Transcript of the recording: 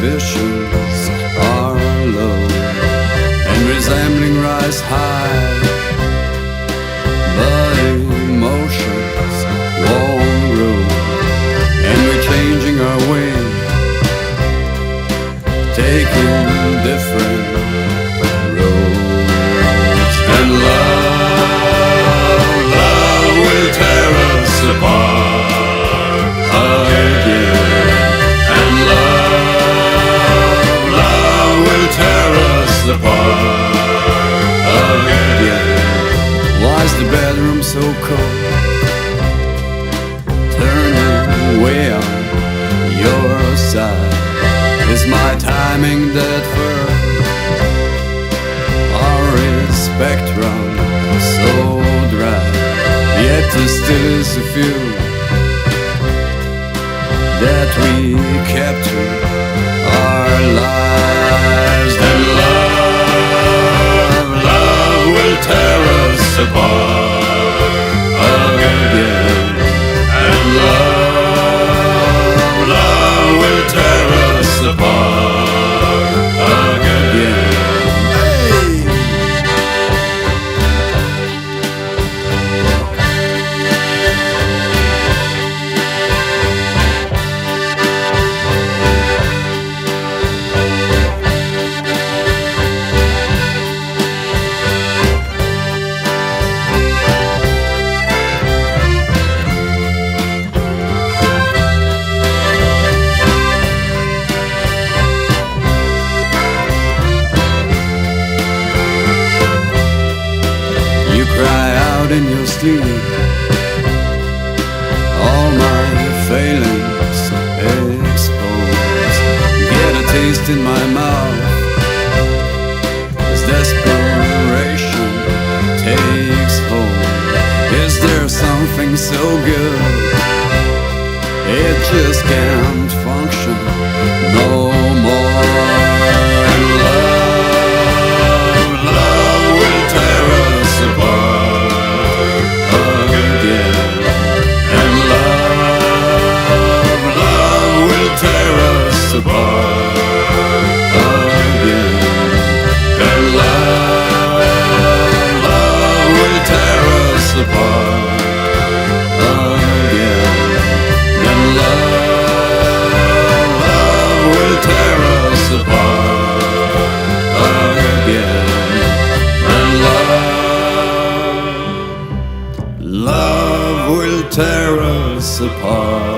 ambitions are low and resembling rise high, but emotions won't rule, and we're changing our way, taking different roads. And love will tear us apart again. And love will tear us apart again. Why's the bedroom so cold? Turning way on your side. Is my timing that firm? Or is spectrum so dry? Yet there still is a few that we capture our lives. And love will tear us apart again. And love will tear us apart again. Cry out in your sleep, all my failings exposed. Get a taste in my mouth as desperation takes hold. Is there something so good it just can't function no more? And love will tear us apart again. And love will tear us apart again. And love will tear us apart again. And love will tear us apart again. And love will tear us apart.